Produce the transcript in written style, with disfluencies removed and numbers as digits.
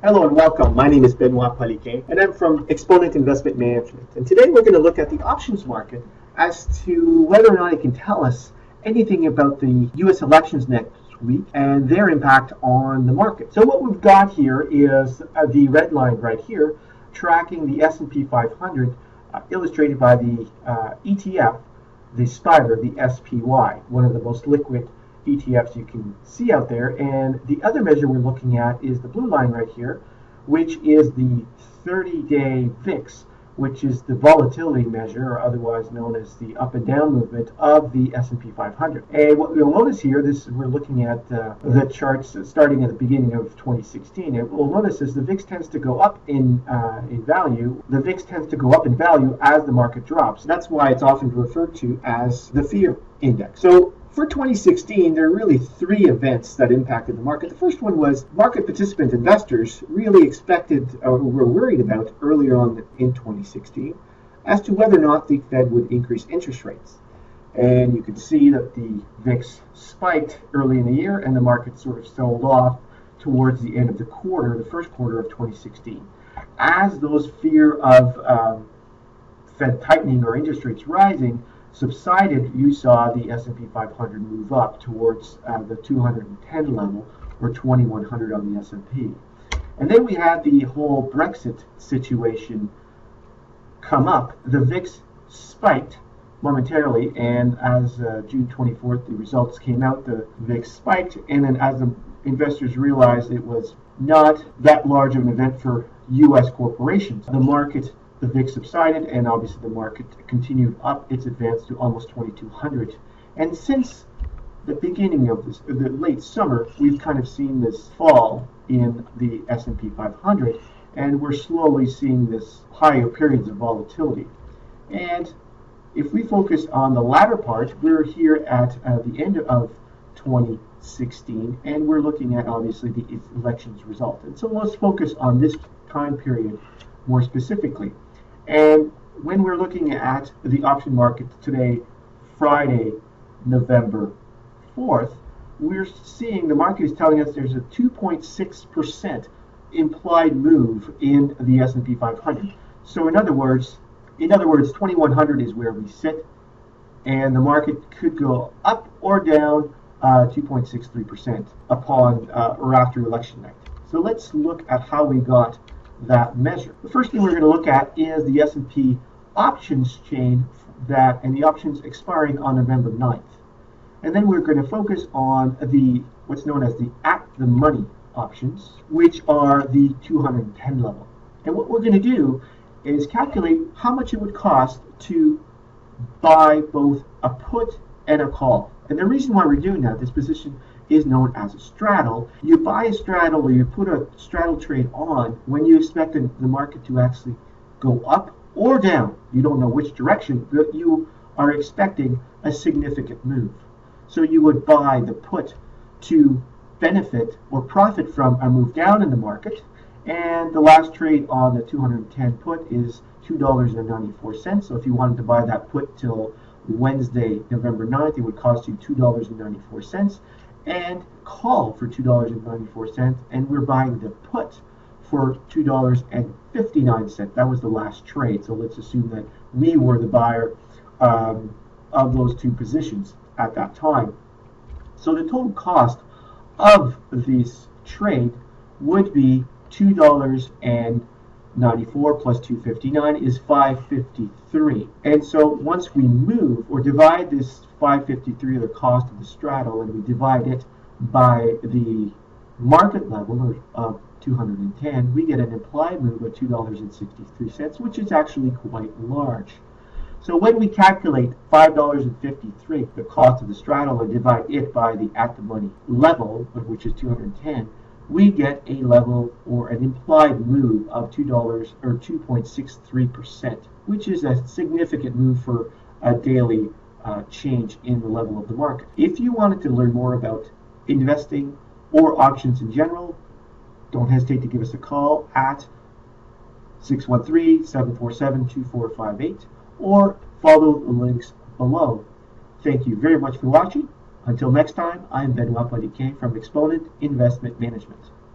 Hello and welcome. My name is Benoit Paliquin and I'm from Exponent Investment Management. And today we're going to look at the options market as to whether or not it can tell us anything about the U.S. elections next week and their impact on the market. So what we've got here is the red line right here tracking the S&P 500 illustrated by the ETF, the Spider, the SPY, one of the most liquid ETFs you can see out there. And the other measure we're looking at is the blue line right here, which is the 30-day VIX, which is the volatility measure, or otherwise known as the up and down movement of the S&P 500. And what you'll notice here, we're looking at the charts starting at the beginning of 2016. And what we'll notice is the VIX tends to go up in value. The VIX tends to go up in value as the market drops. That's why it's often referred to as the fear index. So for 2016, there are really three events that impacted the market. The first one was market participant investors really expected or were worried about earlier on in 2016 as to whether or not the Fed would increase interest rates. And you could see that the VIX spiked early in the year and the market sort of sold off towards the end of the quarter, the first quarter of 2016. As those fear of Fed tightening or interest rates rising subsided, you saw the S&P 500 move up towards the 210 level, or 2100 on the S&P. And then we had the whole Brexit situation come up. The VIX spiked momentarily, and as June 24th, the results came out, the VIX spiked, and then as the investors realized it was not that large of an event for U.S. corporations, the VIX subsided, and obviously the market continued up its advance to almost 2200. And since the beginning of the late summer, we've kind of seen this fall in the S&P 500, and we're slowly seeing this higher periods of volatility. And if we focus on the latter part, we're here at the end of 2016, and we're looking at obviously the elections result. And so let's focus on this time period more specifically. And when we're looking at the option market today, Friday, November 4th, we're seeing the market is telling us there's a 2.6% implied move in the S&P 500. So in other words, 2100 is where we sit, and the market could go up or down 2.63% upon or after election night. So let's look at how we got that measure. The first thing we're going to look at is the S&P options chain and the options expiring on November 9th. And then we're going to focus on what's known as the at-the-money options, which are the 210 level. And what we're going to do is calculate how much it would cost to buy both a put and a call. And the reason why we're doing that, this position is known as a straddle. You buy a straddle, or you put a straddle trade on when you expect the market to actually go up or down. You don't know which direction, but you are expecting a significant move. So you would buy the put to benefit or profit from a move down in the market. And the last trade on the 210 put is $2.94. So if you wanted to buy that put till Wednesday, November 9th, it would cost you $2.94. And call for $2.94, and we're buying the put for $2.59. That was the last trade. So let's assume that we were the buyer of those two positions at that time. So the total cost of this trade would be $2.94 plus $2.59 is $5.53. And so once we move or divide this $5.53, the cost of the straddle, and we divide it by the market level of 210, we get an implied move of $2.63, which is actually quite large. So when we calculate $5.53, the cost of the straddle, and divide it by the at-the-money level, which is 210, we get a level or an implied move of $2 or 2.63%, which is a significant move for a daily change in the level of the market. If you wanted to learn more about investing or options in general, don't hesitate to give us a call at 613-747-2458 or follow the links below. Thank you very much for watching. Until next time, I'm Benoit Paliquin from Exponent Investment Management.